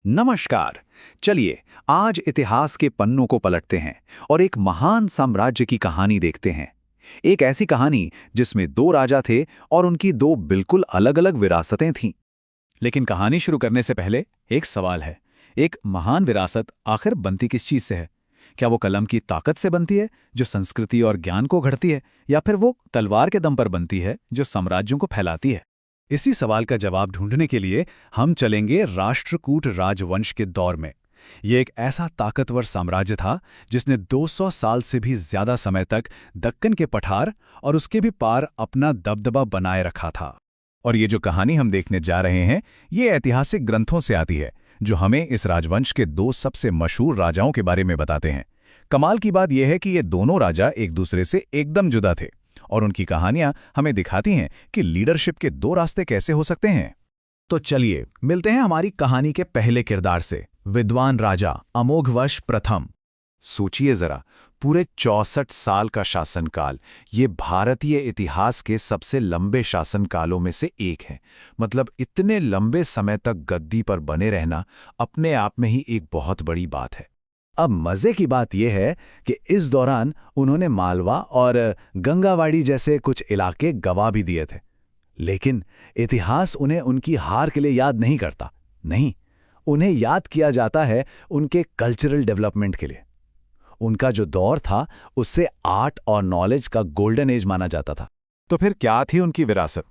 नमस्कार। चलिए आज इतिहास के पन्नों को पलटते हैं और एक महान साम्राज्य की कहानी देखते हैं। एक ऐसी कहानी जिसमें दो राजा थे और उनकी दो बिल्कुल अलग-अलग विरासतें थीं। लेकिन कहानी शुरू करने से पहले एक सवाल है। एक महान विरासत आखिर बनती किस चीज से है? क्या वो कलम की ताकत से बनती है जो संस्कृति और ज्ञान को घड़ती है, या फिर वो तलवार के दम पर बनती है जो साम्राज्यों को फैलाती है? इसी सवाल का जवाब ढूंढने के लिए हम चलेंगे राष्ट्रकूट राजवंश के दौर में। ये एक ऐसा ताकतवर साम्राज्य था जिसने 200 साल से भी ज्यादा समय तक दक्कन के पठार और उसके भी पार अपना दबदबा बनाए रखा था। और ये जो कहानी हम देखने जा रहे हैं, ये ऐतिहासिक ग्रंथों से आती है जो हमें इस राजवंश के दो सबसे मशहूर राजाओं के बारे में बताते हैं। कमाल की बात यह है कि ये दोनों राजा एक दूसरे से एकदम जुदा थे और उनकी कहानियां हमें दिखाती हैं कि लीडरशिप के दो रास्ते कैसे हो सकते हैं। तो चलिए मिलते हैं हमारी कहानी के पहले किरदार से, विद्वान राजा अमोघवर्ष प्रथम। सोचिए जरा, पूरे 64 साल का शासनकाल, ये भारतीय इतिहास के सबसे लंबे शासनकालों में से एक है। मतलब इतने लंबे समय तक गद्दी पर बने रहना अपने आप में ही एक बहुत बड़ी बात है। अब मजे की बात यह है कि इस दौरान उन्होंने मालवा और गंगावाड़ी जैसे कुछ इलाके गंवा भी दिए थे। लेकिन इतिहास उन्हें उनकी हार के लिए याद नहीं करता। नहीं, उन्हें याद किया जाता है उनके कल्चरल डेवलपमेंट के लिए। उनका जो दौर था उससे आर्ट और नॉलेज का गोल्डन एज माना जाता था। तो फिर क्या थी उनकी विरासत?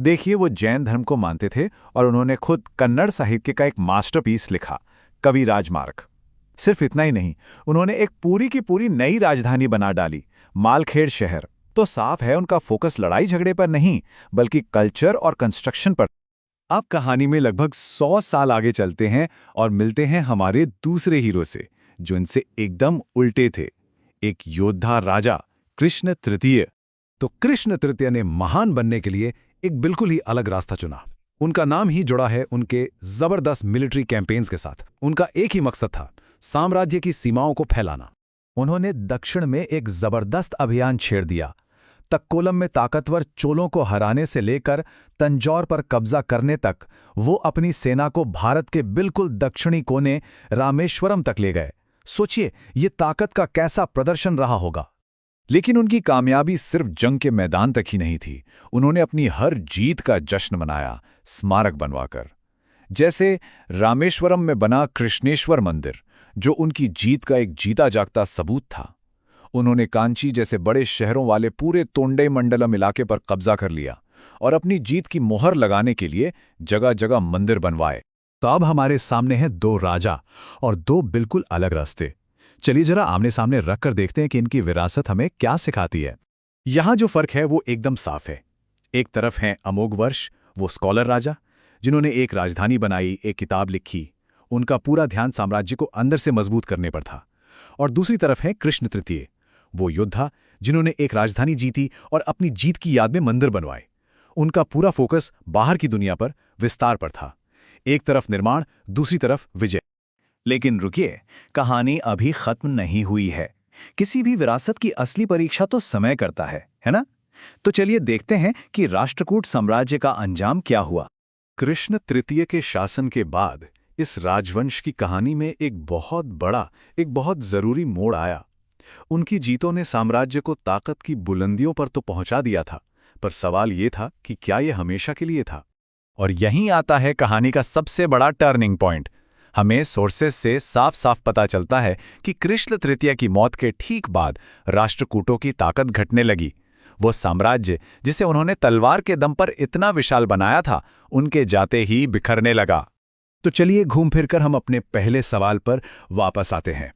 देखिए, वो जैन धर्म को मानते थे और उन्होंने खुद कन्नड़ साहित्य का एक मास्टरपीस लिखा, कवि राजमार्ग। सिर्फ इतना ही नहीं, उन्होंने एक पूरी की पूरी नई राजधानी बना डाली, मालखेड़ शहर। तो साफ है उनका फोकस लड़ाई झगड़े पर नहीं बल्कि कल्चर और कंस्ट्रक्शन पर। अब कहानी में लगभग 100 साल आगे चलते हैं और मिलते हैं हमारे दूसरे हीरो से, जो इनसे एकदम उल्टे थे। एक योद्धा राजा, कृष्ण तृतीय। तो कृष्ण तृतीय ने महान बनने के लिए एक बिल्कुल ही अलग रास्ता चुना। उनका नाम ही जुड़ा है उनके जबरदस्त मिलिट्री कैंपेन्स के साथ। उनका एक ही मकसद था, साम्राज्य की सीमाओं को फैलाना। उन्होंने दक्षिण में एक जबरदस्त अभियान छेड़ दिया। तक्कोलम में ताकतवर चोलों को हराने से लेकर तंजौर पर कब्जा करने तक वो अपनी सेना को भारत के बिल्कुल दक्षिणी कोने रामेश्वरम तक ले गए। सोचिए ये ताकत का कैसा प्रदर्शन रहा होगा। लेकिन उनकी कामयाबी सिर्फ जंग के मैदान तक ही नहीं थी। उन्होंने अपनी हर जीत का जश्न मनाया, स्मारक बनवाकर। जैसे रामेश्वरम में बना कृष्णेश्वर मंदिर, जो उनकी जीत का एक जीता जागता सबूत था। उन्होंने कांची जैसे बड़े शहरों वाले पूरे तोंडई मंडलम इलाके पर कब्जा कर लिया और अपनी जीत की मोहर लगाने के लिए जगह जगह मंदिर बनवाए। तो अब हमारे सामने हैं दो राजा और दो बिल्कुल अलग रास्ते। चलिए जरा आमने सामने रखकर देखते हैं कि इनकी विरासत हमें क्या सिखाती है। यहां जो फर्क है वो एकदम साफ है। एक तरफ हैं अमोघवर्ष, वो स्कॉलर राजा जिन्होंने एक राजधानी बनाई, एक किताब लिखी। उनका पूरा ध्यान साम्राज्य को अंदर से मजबूत करने पर था। और दूसरी तरफ है कृष्ण तृतीय, वो योद्धा जिन्होंने एक राजधानी जीती और अपनी जीत की याद में मंदिर बनवाए। उनका पूरा फोकस बाहर की दुनिया पर, विस्तार पर था। एक तरफ निर्माण, दूसरी तरफ विजय। लेकिन रुकिए, कहानी अभी खत्म नहीं हुई है। किसी भी विरासत की असली परीक्षा तो समय करता है ना? तो चलिए देखते हैं कि राष्ट्रकूट साम्राज्य का अंजाम क्या हुआ। कृष्ण तृतीय के शासन के बाद इस राजवंश की कहानी में एक बहुत जरूरी मोड़ आया। उनकी जीतों ने साम्राज्य को ताकत की बुलंदियों पर तो पहुंचा दिया था, पर सवाल ये था कि क्या ये हमेशा के लिए था? और यहीं आता है कहानी का सबसे बड़ा टर्निंग पॉइंट। हमें सोर्सेस से साफ साफ पता चलता है कि कृष्ण तृतीय की मौत के ठीक बाद राष्ट्रकूटों की ताकत घटने लगी। वो साम्राज्य जिसे उन्होंने तलवार के दम पर इतना विशाल बनाया था, उनके जाते ही बिखरने लगा। तो चलिए घूम फिरकर हम अपने पहले सवाल पर वापस आते हैं।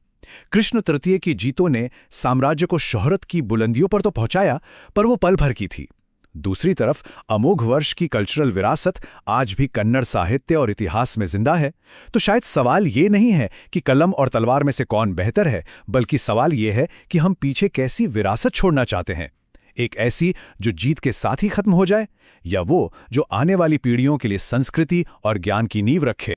कृष्ण तृतीय की जीतों ने साम्राज्य को शोहरत की बुलंदियों पर तो पहुंचाया, पर वो पल भर की थी। दूसरी तरफ अमोघवर्ष की कल्चरल विरासत आज भी कन्नड़ साहित्य और इतिहास में जिंदा है। तो शायद सवाल ये नहीं है कि कलम और तलवार में से कौन बेहतर है, बल्कि सवाल ये है कि हम पीछे कैसी विरासत छोड़ना चाहते हैं। एक ऐसी जो जीत के साथ ही खत्म हो जाए, या वो जो आने वाली पीढ़ियों के लिए संस्कृति और ज्ञान की नींव रखे।